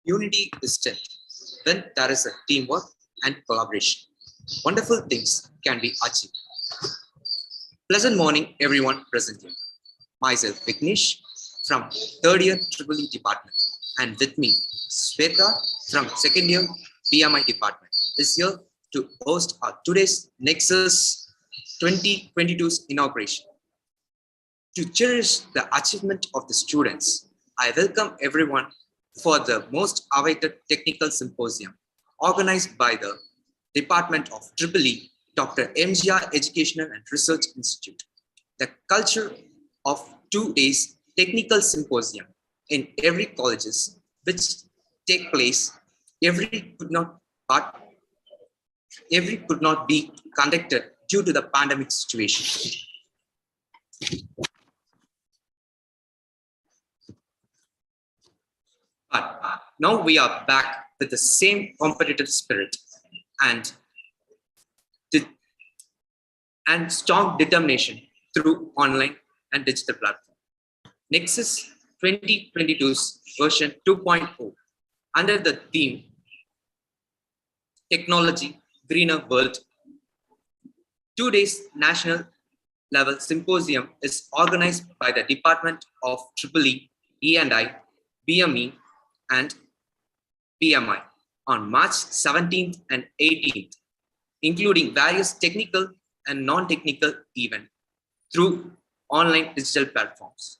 Unity is strength. When there is a teamwork and collaboration, wonderful things can be achieved. Pleasant morning, everyone present here. Myself, Vignesh, from 3rd year EEE department, and with me, Sweta from 2nd year BMI department is here to host our today's NEXUS 2022's inauguration. To cherish the achievement of the students, I welcome everyone for the most awaited technical symposium organized by the Department of EEE, Dr. MGR Educational and Research Institute. The culture of 2 days technical symposium in every colleges which take place every could not be conducted due to the pandemic situation. But now we are back with the same competitive spirit and strong determination through online and digital platform. NEXUS 2022's version 2.0 under the theme Technology, Greener World. 2 days national level symposium is organized by the Department of EEE, E&I, BME, and BMI on March 17th and 18th, including various technical and non-technical events through online digital platforms.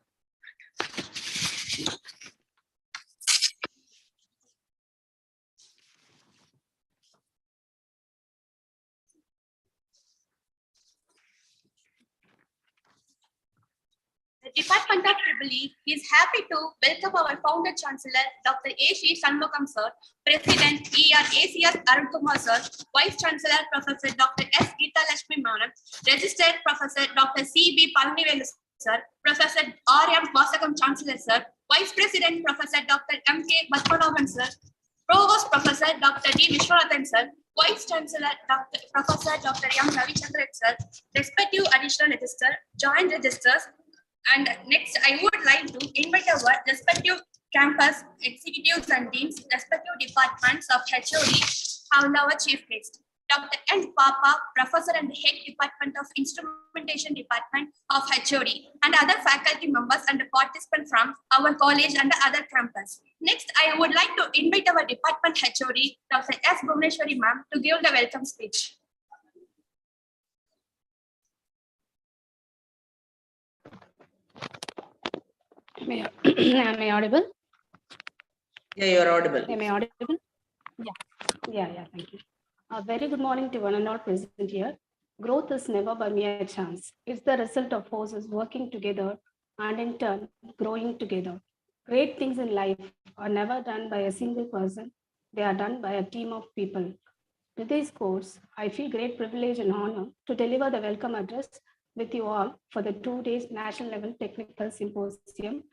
The Department of EEE is happy to welcome our founder chancellor, Dr. A.C. Shanmugam sir, President ACS Arun Kumar sir, Vice Chancellor Professor Dr. S. Geeta Lakshmi Madam, Registered Professor Dr. C.B. Palnivelu sir, Professor R.M. Vasagam Chancellor sir, Vice President Professor Dr. M.K. Padmanabhan sir, Provost Professor Dr. D. Vishwanathan sir, Vice Chancellor Professor Dr. M. Ravichandran sir, respective additional register, joint registers. And next, I would like to invite our respective campus executives and deans, respective departments of HOD, and our chief guest, Dr. N. Papa, Professor and Head Department of Instrumentation Department of HOD, and other faculty members and participants from our college and other campus. Next, I would like to invite our department HOD, Dr. S. Bhuvneshwari ma'am, to give the welcome speech. Am I audible? Yeah, you are audible. Am I audible? Yeah, thank you. A very good morning to one and all present here. Growth is never by mere chance. It's the result of forces working together and in turn growing together. Great things in life are never done by a single person. They are done by a team of people. With this course, I feel great privilege and honor to deliver the welcome address with you all for the 2 days national level technical symposium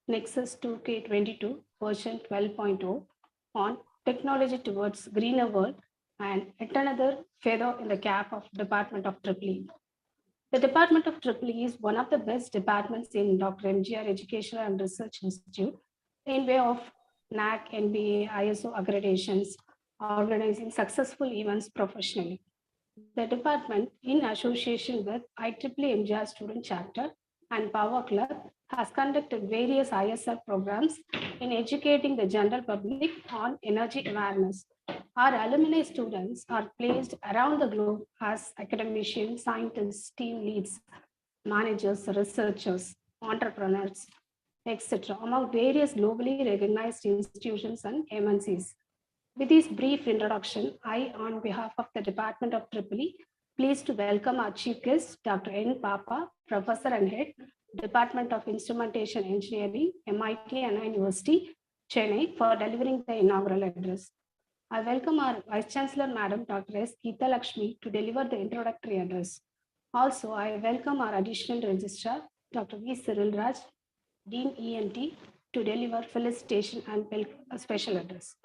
NEXUS 2K22 version 12.0 on technology towards greener world and yet another feather in the cap of Department of EEE. The Department of EEE is one of the best departments in Dr. MGR Educational and Research Institute in way of NAC, NBA, ISO accreditations, organizing successful events professionally. The department, in association with IEEE MGR Student Chapter and Power Club, has conducted various ISR programs in educating the general public on energy awareness. Our alumni students are placed around the globe as academicians, scientists, team leads, managers, researchers, entrepreneurs, etc., among various globally recognized institutions and MNCs. With this brief introduction, I, on behalf of the Department of EEE, pleased to welcome our chief guest, Dr. N. Papa, Professor and Head, Department of Instrumentation Engineering, MIT Anna University, Chennai, for delivering the inaugural address. I welcome our Vice Chancellor, Madam Dr. S. Geeta Lakshmi, to deliver the introductory address. Also, I welcome our additional registrar, Dr. V. Cyril Raj, Dean ENT, to deliver felicitation and a special address.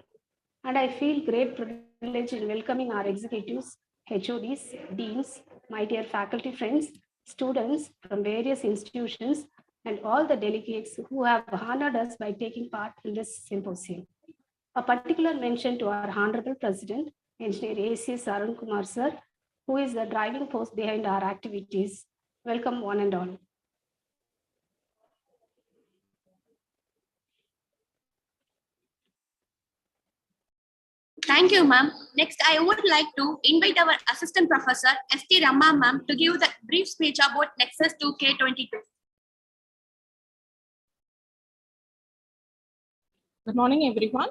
And I feel great privilege in welcoming our executives, HODs, deans, my dear faculty friends, students from various institutions, and all the delegates who have honored us by taking part in this symposium. A particular mention to our Honorable President, Engineer A.C. Arun Kumar Sir, who is the driving force behind our activities. Welcome one and all. Thank you, ma'am. Next, I would like to invite our Assistant Professor, S.T. Rama, ma'am, to give the brief speech about NEXUS 2K22. Good morning, everyone.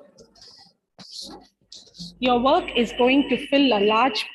Your work is going to fill a large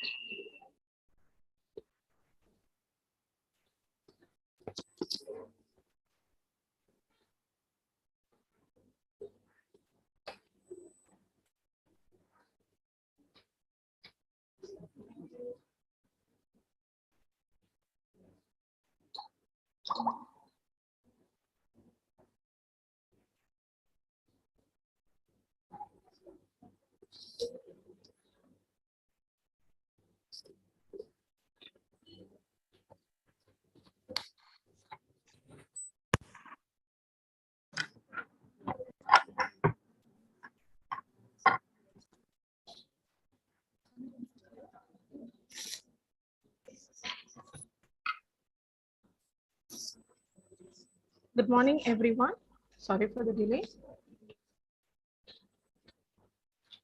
Good morning, everyone. Sorry for the delay.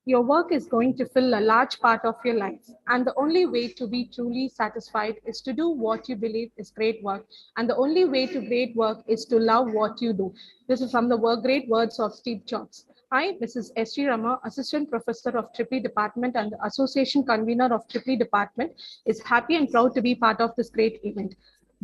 Your work is going to fill a large part of your life, and the only way to be truly satisfied is to do what you believe is great work, and the only way to great work is to love what you do. This is from the great words of Steve Jobs. I, Mrs. S.G. Rama, Assistant Professor of Triply Department and the Association Convener of Triply Department, is happy and proud to be part of this great event.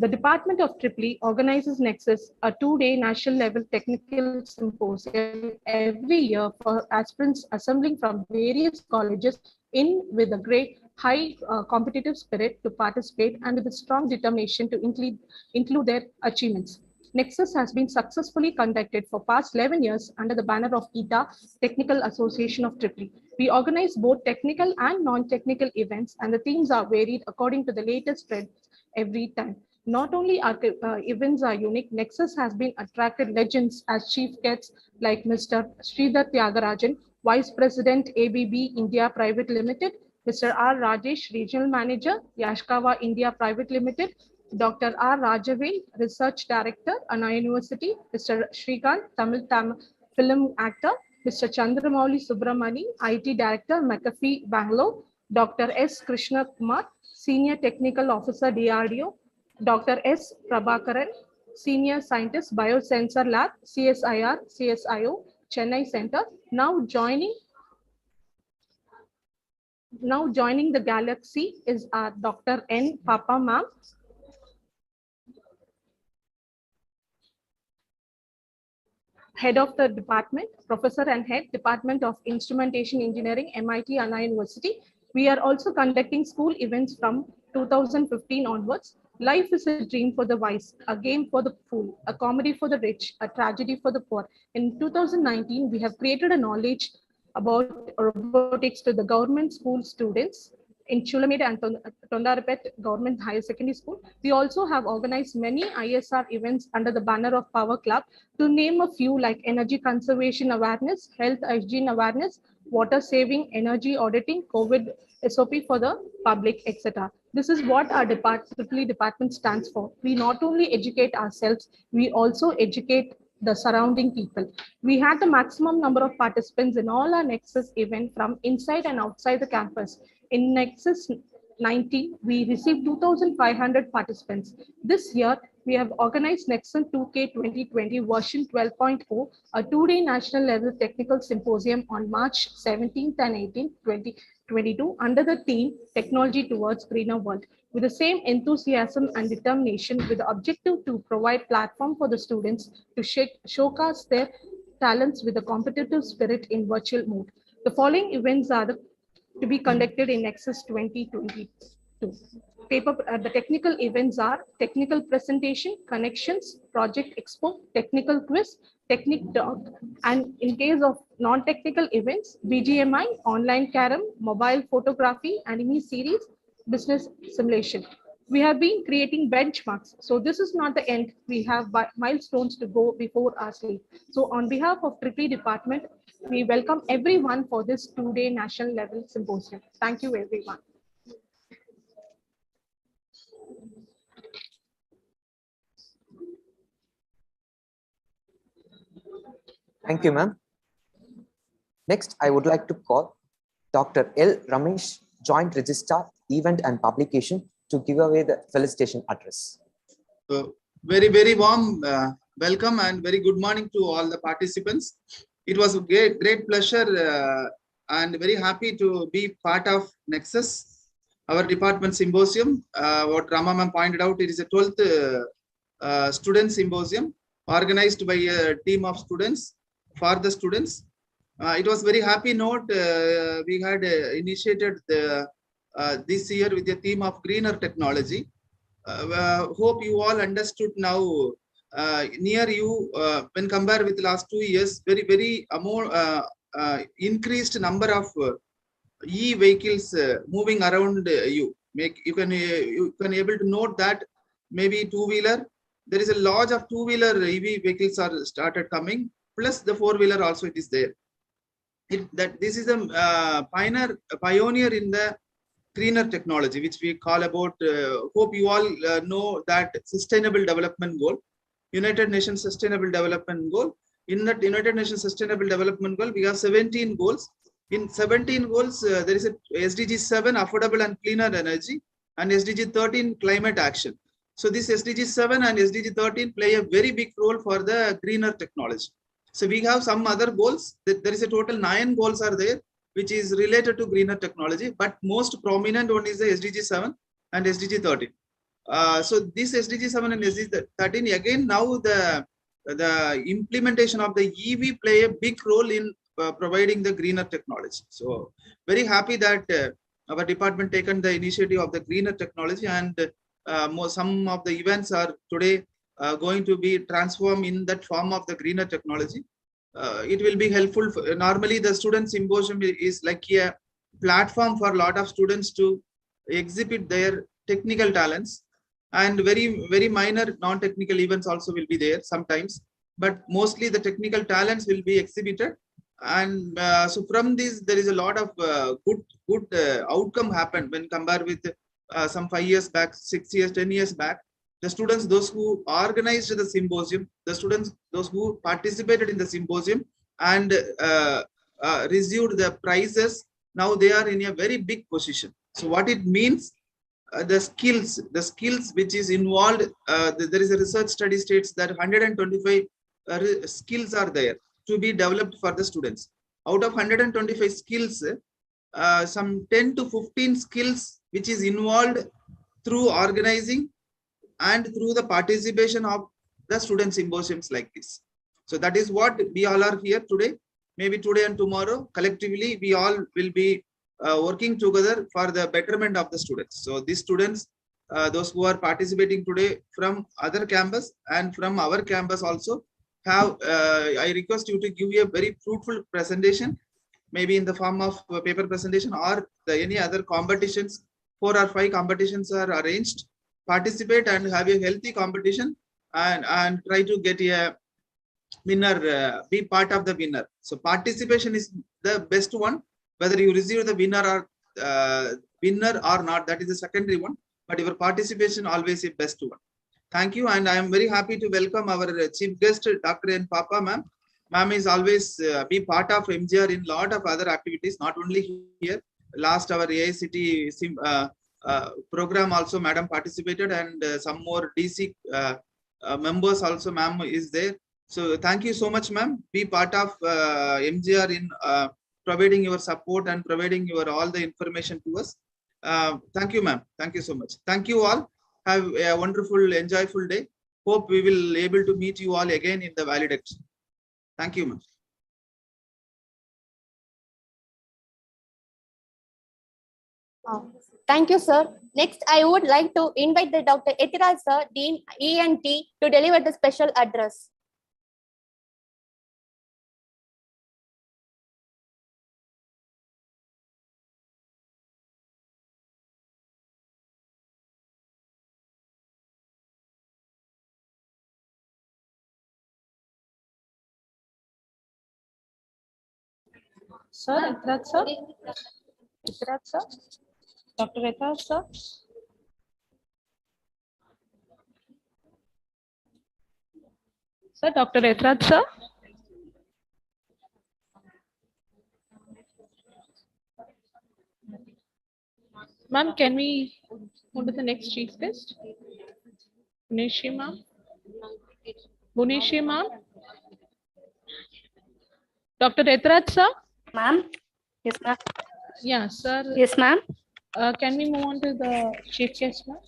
The Department of Triply organizes NEXUS, a two-day national level technical symposium every year for aspirants assembling from various colleges in with a great high competitive spirit to participate and with a strong determination to include their achievements. NEXUS has been successfully conducted for past 11 years under the banner of ETA, Technical Association of Triply. We organize both technical and non-technical events, and the themes are varied according to the latest trends every time. Not only our events are unique, NEXUS has been attracted legends as chief guests like Mr. Sridhar Tyagarajan, Vice President ABB India Private Limited, Mr. R. Rajesh, Regional Manager, Yashkawa India Private Limited, Dr. R. Rajavel, Research Director, Anna University, Mr. Shrikant, Tamil film actor, Mr. Chandramouli Subramani, IT Director, McAfee, Bangalore, Dr. S. Krishna Kumar, Senior Technical Officer, DRDO, Dr. S. Prabhakaran, Senior Scientist, Biosensor Lab, CSIR, CSIO, Chennai Center, now joining the galaxy is our Dr. N. Papa Ma'am, Head of the Department, Professor and Head, Department of Instrumentation Engineering, MIT Anna University. We are also conducting school events from 2015 onwards. Life is a dream for the wise, a game for the fool, a comedy for the rich, a tragedy for the poor. In 2019, we have created a knowledge about robotics to the government school students in Chulamed and Tondarapet Government Higher Secondary School. We also have organized many ISR events under the banner of Power Club, to name a few like energy conservation awareness, health hygiene awareness, water saving, energy auditing, COVID SOP for the public, etc. This is what our department stands for. We not only educate ourselves, we also educate the surrounding people. We had the maximum number of participants in all our NEXUS event from inside and outside the campus. In NEXUS 90, we received 2,500 participants. This year, we have organized NEXUS 2K 2020 version 12.0, a two-day national level technical symposium on March 17th and 18th, 2022 under the theme Technology Towards Greener World. With the same enthusiasm and determination, with the objective to provide platform for the students to showcase their talents with a competitive spirit in virtual mode. The following events are to be conducted in NEXUS 2022. The technical events are technical presentation, connections, project expo, technical quiz, technic talk, and in case of non-technical events, BGMI, online carom, mobile photography, anime series, business simulation. We have been creating benchmarks. So this is not the end. We have milestones to go before our sleep. So on behalf of Triple Department, we welcome everyone for this 2-day national level symposium. Thank you, everyone. Thank you, ma'am. Next, I would like to call Dr. L. Ramesh, Joint Registrar, Event and Publication, to give away the felicitation address. So very warm welcome and very good morning to all the participants. It was a great pleasure and very happy to be part of NEXUS, our department symposium. What Rama ma'am pointed out, it is a 12th student symposium organized by a team of students for the students. It was very happy note. We had initiated this year with the theme of greener technology. Hope you all understood now. Near you, when compared with the last 2 years, very more increased number of e-vehicles moving around you. You can able to note that maybe two-wheeler. There is a lot of two-wheeler EV vehicles are started coming. Plus the four-wheeler also it is there. This is a pioneer in the greener technology, which we call about. Hope you all know that Sustainable Development Goal, United Nations Sustainable Development Goal. In that United Nations Sustainable Development Goal, we have 17 goals. In 17 goals, there is a SDG 7, affordable and cleaner energy, and SDG 13, climate action. So this SDG 7 and SDG 13 play a very big role for the greener technology. So we have some other goals. There is a total 9 goals are there, which is related to greener technology, but most prominent one is the SDG 7 and SDG 13. So this SDG 7 and SDG 13, again, now the implementation of the EV play a big role in providing the greener technology. So very happy that our department taken the initiative of the greener technology, and some of the events are today going to be transformed in that form of the greener technology. It will be helpful. Normally, the student symposium is like a platform for a lot of students to exhibit their technical talents, and very minor non-technical events also will be there sometimes, but mostly the technical talents will be exhibited. And so from this, there is a lot of good outcome happened when compared with some 5 years back, 6 years, 10 years back. The students, those who organized the symposium, the students, those who participated in the symposium and received the prizes, now they are in a very big position. So what it means, the skills which is involved, there is a research study states that 125 skills are there to be developed for the students. Out of 125 skills, some 10 to 15 skills which is involved through organizing and through the participation of the student symposiums like this. So that is what we all are here today. Maybe today and tomorrow, collectively, we all will be working together for the betterment of the students. So these students, those who are participating today from other campus and from our campus also, have I request you to give a very fruitful presentation, maybe in the form of a paper presentation or any other competitions. 4 or 5 competitions are arranged. Participate and have a healthy competition, and try to get a winner, be part of the winner. So participation is the best one. Whether you receive the winner or not, that is the secondary one, but your participation always a best one. Thank you, and I am very happy to welcome our chief guest, Dr. N. Papa ma'am. Ma'am is always be part of MGR in lot of other activities, not only here. Last our AICT program also madam participated, and some more DC members also ma'am is there. So thank you so much ma'am. Be part of MGR in providing your support and providing your all the information to us. Thank you ma'am. Thank you so much. Thank you all. Have a wonderful, enjoyable day. Hope we will able to meet you all again in the valedictorian. Thank you ma'am. Thank you, sir. Next, I would like to invite the Dr. Etiraj sir, Dean ENT, to deliver the special address. Sir, Etraj sir. Etraj sir. Dr. Etraj sir. Sir, Dr. Etraj sir. Ma'am, can we move to the next chief guest? Bhuneshi ma'am. Bhuneshi ma'am. Dr. Etraj sir. Ma'am? Yes, ma'am. Yeah, sir. Yes, ma'am. Can we move on to the chief guest, ma'am?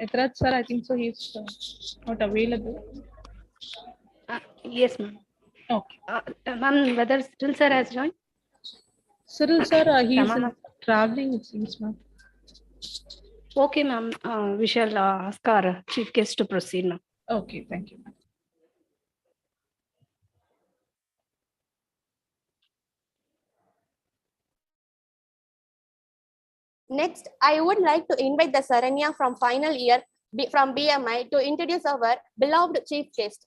Etraj sir, I think so. He's not available. Yes, ma'am. Okay. Ma'am, whether still sir has joined? Cyril sir, he's Rama, ma'am. traveling, it seems, ma'am. Okay, ma'am. We shall ask our chief guest to proceed, ma'am. Okay, thank you. Next, I would like to invite the Saranya from final year from BMI to introduce our beloved chief guest.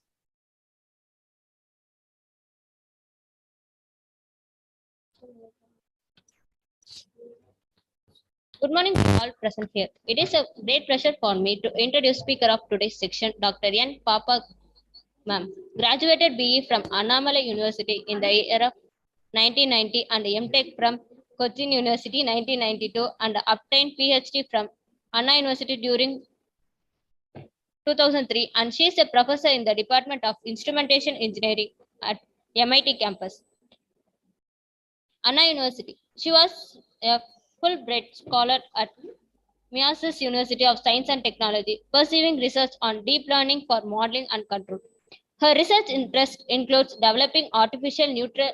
Good morning to all present here. It is a great pleasure for me to introduce speaker of today's section, Dr. N. Papa Ma'am. Graduated BE from Annamalai University in the year of 1990 and MTech from Cochin University 1992 and obtained PhD from Anna University during 2003, and she is a professor in the Department of Instrumentation Engineering at MIT campus, Anna University. She was a Fulbright scholar at NEXUS University of Science and Technology, pursuing research on deep learning for modeling and control. Her research interest includes developing artificial neural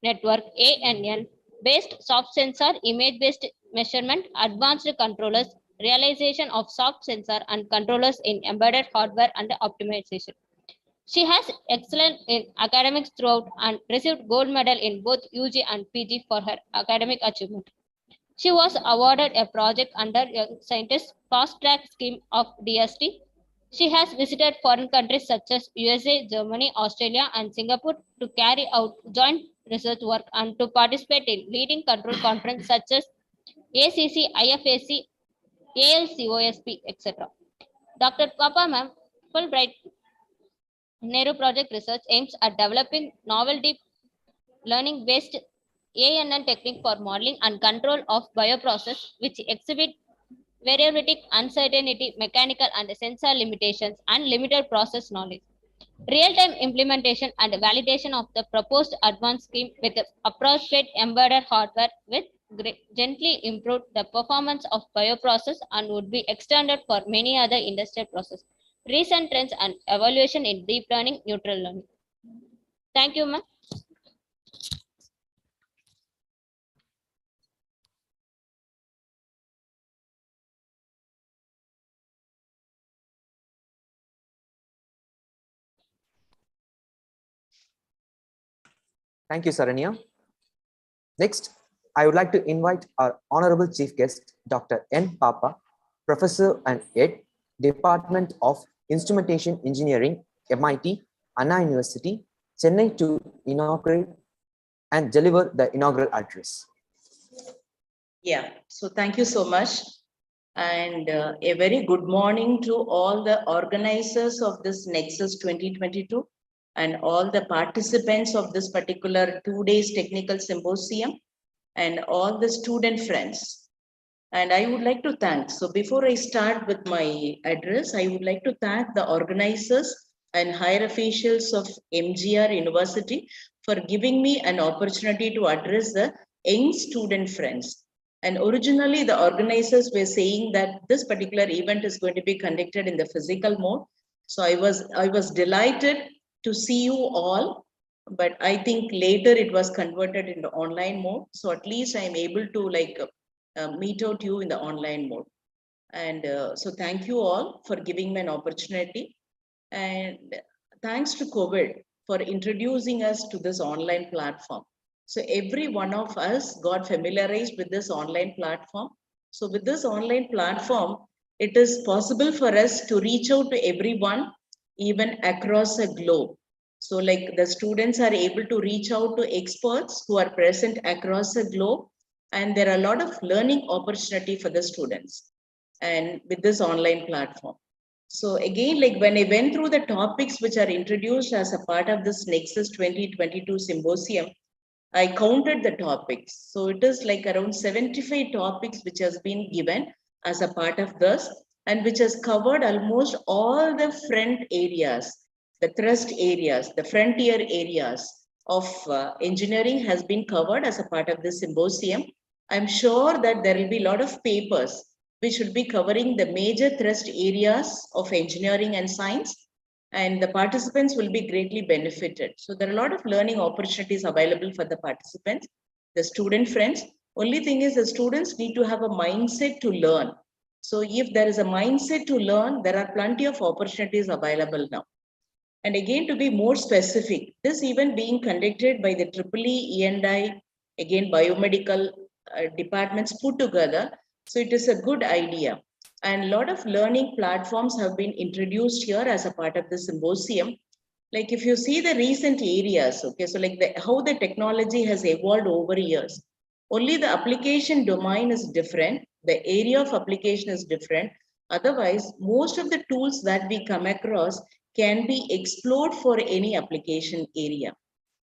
network (ANN) based soft sensor, image-based measurement, advanced controllers, realization of soft sensor and controllers in embedded hardware and optimization. She has excelled in academics throughout and received gold medal in both UG and PG for her academic achievement. She was awarded a project under Young Scientist Fast Track Scheme of DST. She has visited foreign countries such as USA, Germany, Australia, and Singapore to carry out joint research work and to participate in leading control conferences such as ACC, IFAC, ALCOSP, etc. Dr. Papa Ma'am, Fulbright Nehru Project Research aims at developing novel deep learning-based ANN technique for modeling and control of bioprocess, which exhibit variability, uncertainty, mechanical and sensor limitations, and limited process knowledge. Real-time implementation and validation of the proposed advanced scheme with appropriate embedded hardware with gently improved the performance of bioprocess and would be extended for many other industrial processes. Recent trends and evaluation in deep learning, neutral learning. Thank you, ma'am. Thank you, Saranya. Next, I would like to invite our honorable chief guest, Dr. N. Papa, Professor and Head, Department of Instrumentation Engineering, MIT, Anna University, Chennai, to inaugurate and deliver the inaugural address. Yeah, so thank you so much. And a very good morning to all the organizers of this NEXUS 2022 and all the participants of this particular 2 days technical symposium and all the student friends. And I would like to thank, so before I start with my address, I would like to thank the organizers and higher officials of MGR University for giving me an opportunity to address the young student friends. And originally the organizers were saying that this particular event is going to be conducted in the physical mode. So I was delighted to see you all, but I think later it was converted into online mode. So at least I'm able to meet out you in the online mode. And so thank you all for giving me an opportunity. And thanks to COVID for introducing us to this online platform. So every one of us got familiarized with this online platform. So with this online platform, it is possible for us to reach out to everyone, even across a globe. So like the students are able to reach out to experts who are present across the globe, and there are a lot of learning opportunity for the students and with this online platform. So again, like when I went through the topics which are introduced as a part of this Nexus 2022 Symposium, I counted the topics. So it is like around 75 topics which has been given as a part of this, and which has covered almost all the front areas, the thrust areas, the frontier areas of engineering has been covered as a part of this symposium. I'm sure that there will be a lot of papers which will be covering the major thrust areas of engineering and science, and the participants will be greatly benefited. So there are a lot of learning opportunities available for the participants, the student friends. Only thing is the students need to have a mindset to learn. So if there is a mindset to learn, there are plenty of opportunities available now. And again, to be more specific, this event being conducted by the EEE, E&I, again, biomedical departments put together. So it is a good idea. And a lot of learning platforms have been introduced here as a part of the symposium. Like if you see the recent areas, okay, so like how the technology has evolved over years, only the application domain is different, the area of application is different. Otherwise, most of the tools that we come across can be explored for any application area.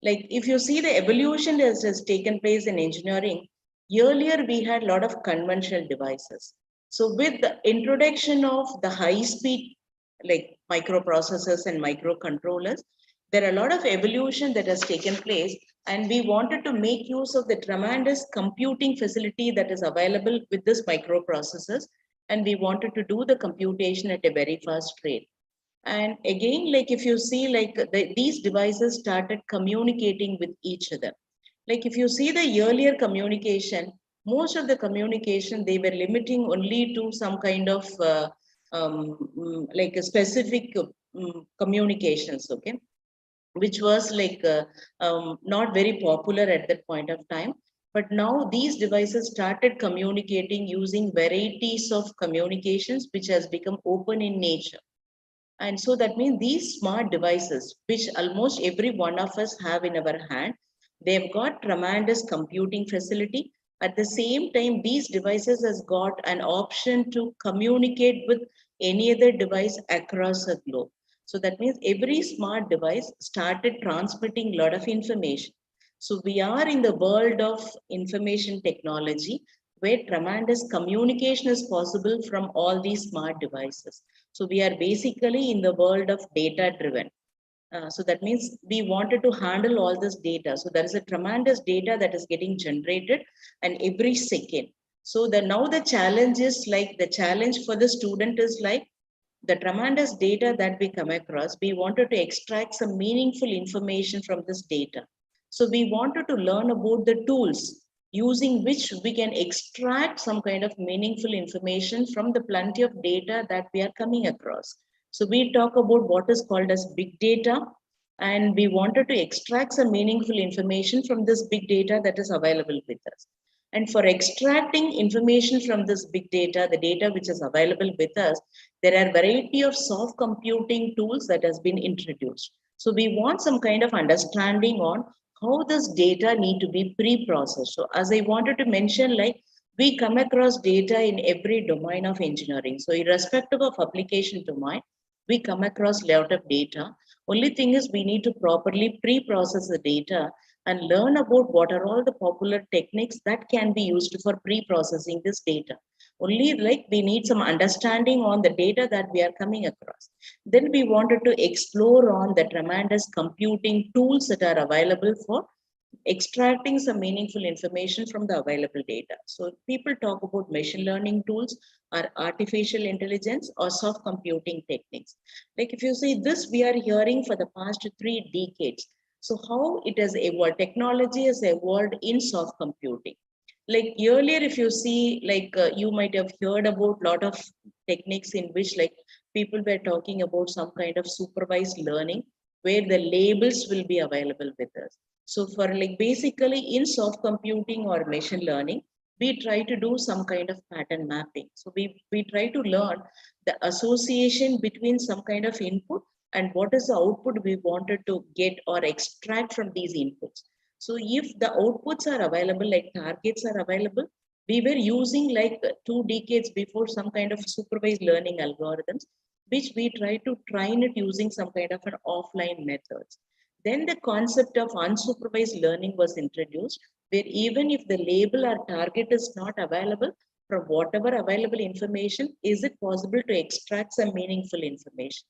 Like if you see the evolution that has taken place in engineering, earlier we had a lot of conventional devices. So with the introduction of the high speed, like microprocessors and microcontrollers, there are a lot of evolution that has taken place, and we wanted to make use of the tremendous computing facility that is available with this microprocessors, and we wanted to do the computation at a very fast rate. And again, like if you see, like these devices started communicating with each other. Like if you see the earlier communication, most of the communication, they were limiting only to some kind of like a specific communications, okay, which was like not very popular at that point of time. But now these devices started communicating using varieties of communications, which has become open in nature. And so that means these smart devices, which almost every one of us have in our hand, they've got tremendous computing facility. At the same time, these devices has got an option to communicate with any other device across the globe. So that means every smart device started transmitting a lot of information. So we are in the world of information technology, where tremendous communication is possible from all these smart devices. So we are basically in the world of data driven. So that means we wanted to handle all this data. So there is a tremendous data that is getting generated and every second. So now the challenge is like the challenge for the student is like the tremendous data that we come across, we wanted to extract some meaningful information from this data. So we wanted to learn about the tools using which we can extract some kind of meaningful information from the plenty of data that we are coming across. So we talk about what is called as big data, and we wanted to extract some meaningful information from this big data that is available with us. And for extracting information from this big data, the data which is available with us, there are variety of soft computing tools that has been introduced. So we want some kind of understanding on how this data need to be pre-processed. So as I wanted to mention, like we come across data in every domain of engineering. So irrespective of application domain, we come across a lot of data. Only thing is we need to properly pre-process the data and learn about what are all the popular techniques that can be used for pre-processing this data. Only like we need some understanding on the data that we are coming across. Then we wanted to explore on the tremendous computing tools that are available for extracting some meaningful information from the available data. So people talk about machine learning tools or artificial intelligence or soft computing techniques. Like if you see this, we are hearing for the past 3 decades. So how it has evolved, technology has evolved in soft computing. Like earlier, if you see, like you might have heard about a lot of techniques in which like people were talking about some kind of supervised learning where the labels will be available with us. So for like basically in soft computing or machine learning, we try to do some kind of pattern mapping. So we try to learn the association between some kind of input and what is the output we wanted to get or extract from these inputs. So if the outputs are available, like targets are available, we were using like 2 decades before some kind of supervised learning algorithms, which we try to train it using some kind of an offline methods. Then the concept of unsupervised learning was introduced, where even if the label or target is not available, from whatever available information, is it possible to extract some meaningful information?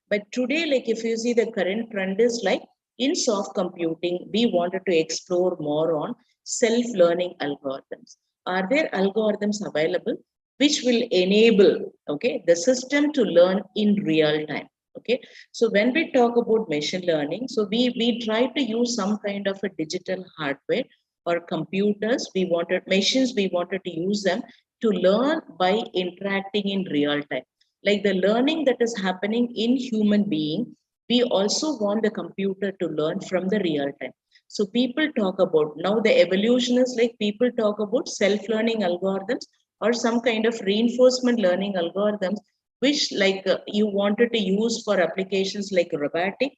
But today, like if you see the current trend is like in soft computing, we wanted to explore more on self-learning algorithms. Are there algorithms available which will enable, okay, the system to learn in real time? Okay, so when we talk about machine learning, so we try to use some kind of a digital hardware or computers. We wanted machines, we wanted to use them to learn by interacting in real time. Like the learning that is happening in human being, we also want the computer to learn from the real time. So people talk about, now the evolution is like people talk about self-learning algorithms or some kind of reinforcement learning algorithms, which like you wanted to use for applications like robotic,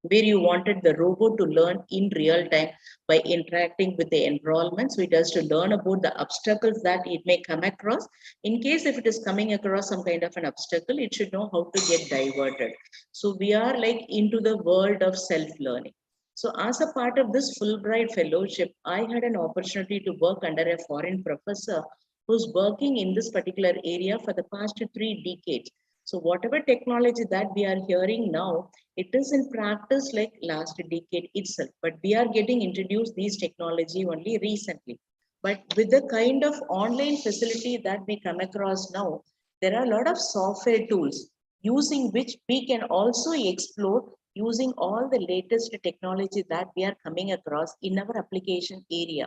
where you wanted the robot to learn in real time by interacting with the environment. So it has to learn about the obstacles that it may come across. In case if it is coming across some kind of an obstacle, it should know how to get diverted. So we are like into the world of self-learning. So as a part of this Fulbright fellowship, I had an opportunity to work under a foreign professor who's working in this particular area for the past 3 decades. So whatever technology that we are hearing now, it is in practice like last decade itself, but we are getting introduced these technology only recently. But with the kind of online facility that we come across now, there are a lot of software tools using which we can also explore using all the latest technology that we are coming across in our application area.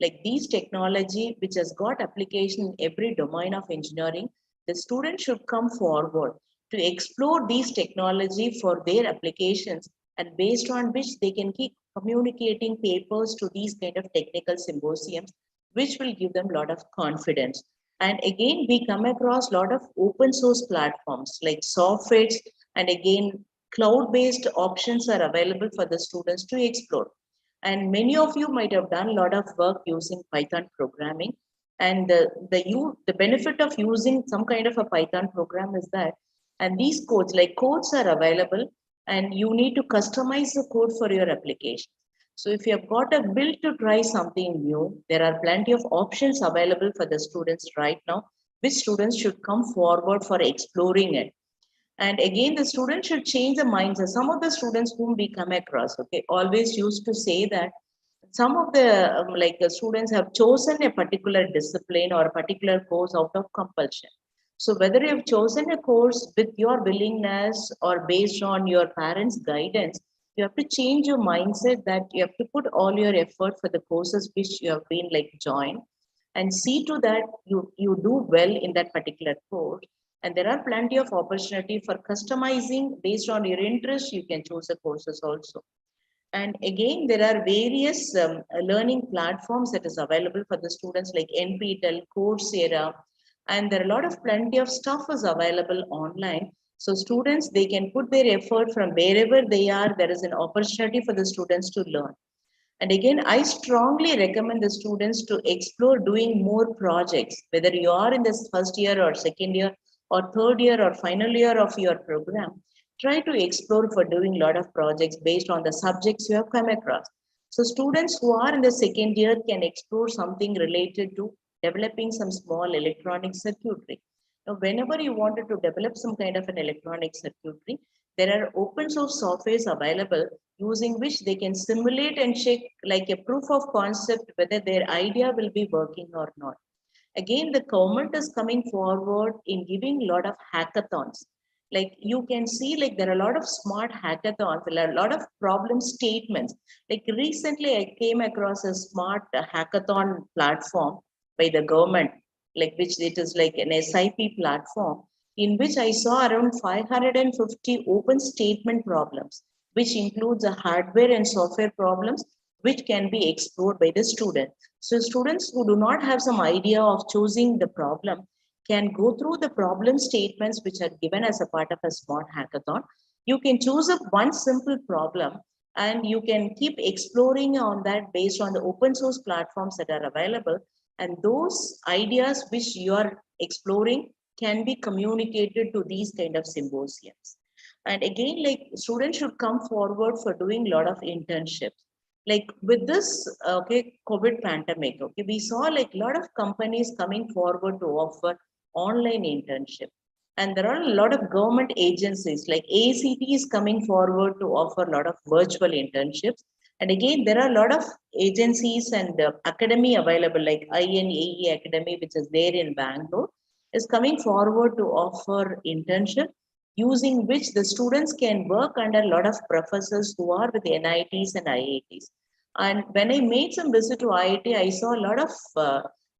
Like these technology, which has got application in every domain of engineering, the student should come forward to explore these technology for their applications, and based on which they can keep communicating papers to these kind of technical symposiums, which will give them a lot of confidence. And again, we come across a lot of open source platforms like softwares, and again, cloud-based options are available for the students to explore. And many of you might have done a lot of work using Python programming. And the benefit of using some kind of a Python program is that, and these codes, like codes are available, and you need to customize the code for your application. So if you have got a bill to try something new, there are plenty of options available for the students right now, which students should come forward for exploring it. And again, the students should change the mindset. Some of the students whom we come across, okay, always used to say that some of the students have chosen a particular discipline or a particular course out of compulsion. So whether you've chosen a course with your willingness or based on your parents' guidance, you have to change your mindset that you have to put all your effort for the courses which you have been like joined, and see to that you do well in that particular course. And there are plenty of opportunity for customizing based on your interest. You can choose the courses also. And again, there are various learning platforms that is available for the students like NPTEL, Coursera, and there are a lot of plenty of stuff is available online. So students, they can put their effort from wherever they are. There is an opportunity for the students to learn. And again, I strongly recommend the students to explore doing more projects, whether you are in this first year or second year or third year or final year of your program. Try to explore for doing a lot of projects based on the subjects you have come across. So students who are in the second year can explore something related to developing some small electronic circuitry. Now, whenever you wanted to develop some kind of an electronic circuitry, there are open source softwares available using which they can simulate and check like a proof of concept whether their idea will be working or not. Again, the government is coming forward in giving a lot of hackathons. Like you can see, like there are a lot of smart hackathons, there are a lot of problem statements. Like recently, I came across a smart hackathon platform by the government, like which it is like an SIP platform, in which I saw around 550 open statement problems, which includes the hardware and software problems, which can be explored by the student. So students who do not have some idea of choosing the problem can go through the problem statements which are given as a part of a smart hackathon, You can choose up one simple problem and you can keep exploring on that based on the open source platforms that are available. And those ideas which you are exploring can be communicated to these kind of symposiums. And again, like students should come forward for doing a lot of internships. Like with this, COVID pandemic, we saw like a lot of companies coming forward to offer online internship. And there are a lot of government agencies like ACT is coming forward to offer a lot of virtual internships. And again, there are a lot of agencies and academy available like INAE Academy, which is there in Bangalore, is coming forward to offer internship using which the students can work under a lot of professors who are with NITs and IITs. And when I made some visit to IIT, I saw a lot of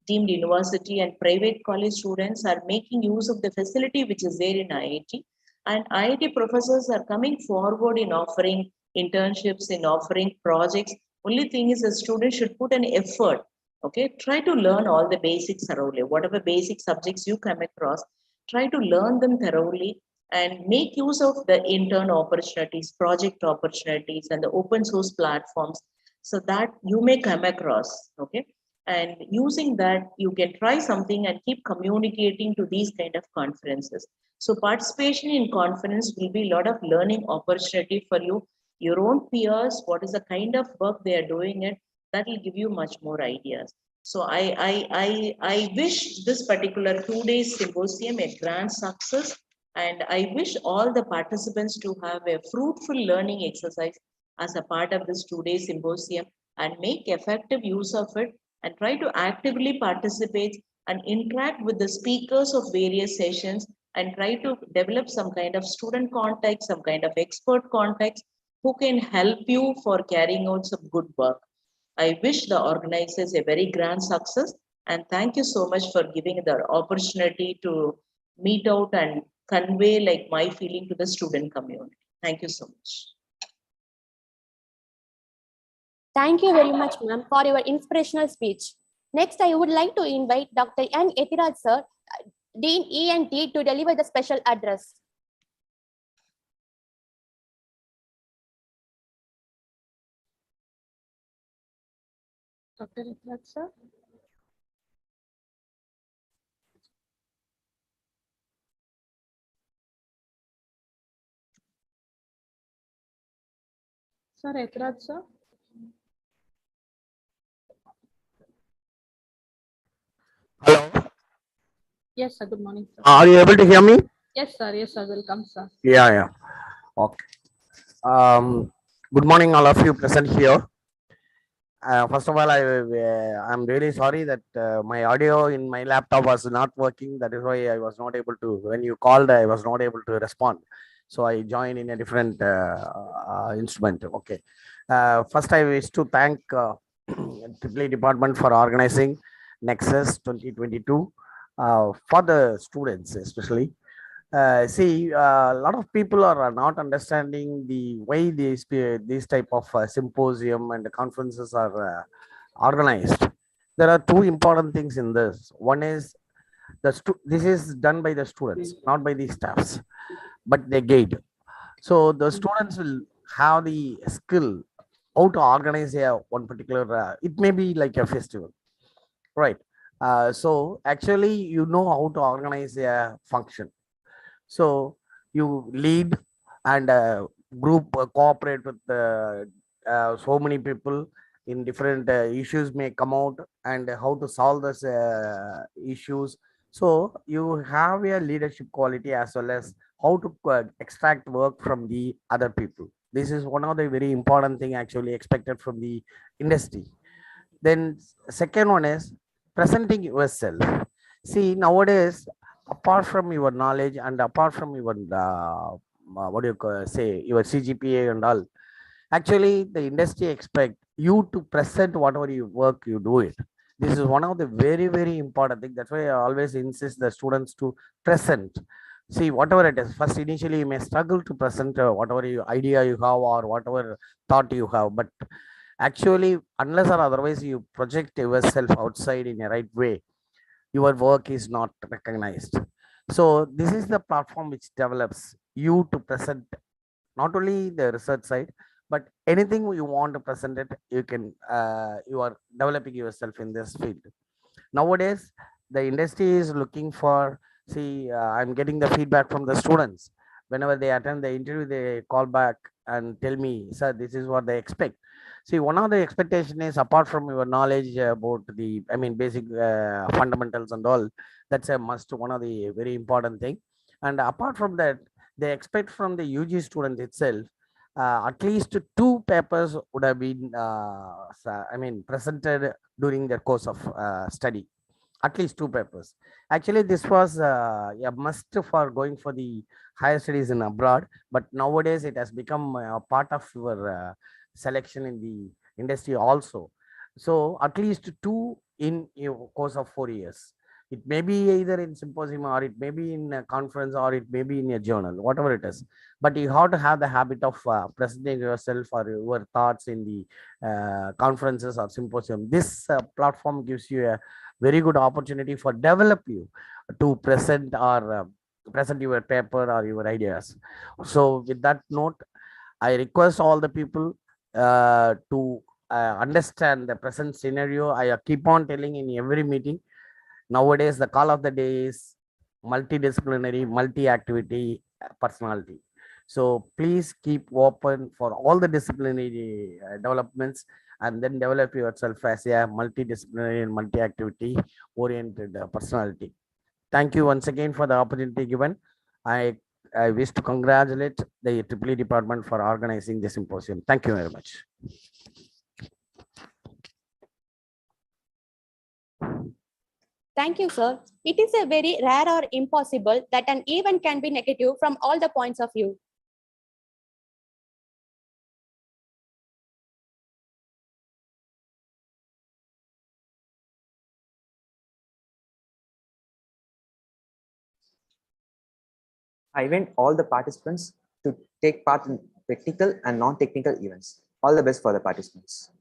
deemed university and private college students are making use of the facility which is there in IIT. And IIT professors are coming forward in offering internships, in offering projects. Only thing is the student should put an effort. Okay, try to learn all the basics thoroughly. Whatever basic subjects you come across, try to learn them thoroughly and make use of the intern opportunities, project opportunities, and the open source platforms so that you may come across. Okay, and using that you can try something and keep communicating to these kind of conferences. So participation in conference will be a lot of learning opportunity for you, your own peers, what is the kind of work they are doing it, that will give you much more ideas. So I wish this particular 2 day symposium a grand success, and I wish all the participants to have a fruitful learning exercise as a part of this 2 day symposium and make effective use of it and try to actively participate and interact with the speakers of various sessions and try to develop some kind of student contact, some kind of expert contacts who can help you for carrying out some good work. I wish the organizers a very grand success and thank you so much for giving the opportunity to meet out and convey like my feeling to the student community. Thank you so much. Thank you very much, ma'am, for your inspirational speech. Next, I would like to invite Dr. N. Etiraj sir, Dean ENT, to deliver the special address. Dr. Etiraj sir. Sir, Etiraj sir. Hello. Yes, sir. Good morning, sir. Are you able to hear me? Yes, sir. Yes, sir. Welcome, sir. Yeah. Okay. Good morning, all of you present here. First of all, I'm really sorry that my audio in my laptop was not working. That is why I was not able to. When you called, I was not able to respond. So I joined in a different instrument. Okay. First, I wish to thank Triple Department for organizing NEXUS 2022 for the students, especially. See, a lot of people are not understanding the way these type of symposium and conferences are organized. There are two important things in this. One is this is done by the students, not by the staffs, but they guide. So the students will have the skill how to organize one particular. It may be like a festival, right? So actually, you know how to organize a function. So you lead and group cooperate with so many people in different issues may come out and how to solve those issues. So you have a leadership quality as well as how to extract work from the other people. This is one of the very important thing actually expected from the industry. Then second one is presenting yourself. See, nowadays, apart from your knowledge and apart from your what do you say, your CGPA and all, actually the industry expect you to present whatever you work you do it. This is one of the very important thing. That's why I always insist the students to present. See, whatever it is, first initially you may struggle to present whatever idea you have or whatever thought you have, but actually unless or otherwise you project yourself outside in a right way, your work is not recognized. So this is the platform which develops you to present not only the research side, but anything you want to present it, you can, you are developing yourself in this field. Nowadays, the industry is looking for, see, I'm getting the feedback from the students. Whenever they attend the interview, they call back and tell me, sir, this is what they expect. See, one of the expectation is, apart from your knowledge about the, I mean, basic fundamentals and all, that's a must, one of the very important thing. And apart from that, they expect from the UG student itself, at least two papers would have been, I mean, presented during their course of study. At least two papers. Actually, this was a must for going for the higher studies in abroad, but nowadays it has become a part of your selection in the industry also. So at least two in your course of 4 years. It may be either in symposium, or it may be in a conference, or it may be in a journal, whatever it is. But you have to have the habit of presenting yourself or your thoughts in the conferences or symposium. This platform gives you a very good opportunity for develop you to present, or present your paper or your ideas. So with that note, I request all the people to understand the present scenario. I keep on telling in every meeting, nowadays the call of the day is multidisciplinary, multi-activity personality. So please keep open for all the disciplinary developments, and then develop yourself as a multidisciplinary and multi-activity oriented personality. Thank you once again for the opportunity given. I wish to congratulate the EEE department for organizing this symposium. Thank you very much. Thank you, sir. It is a very rare or impossible that an event can be negative from all the points of view. I invite all the participants to take part in technical and non-technical events. All the best for the participants.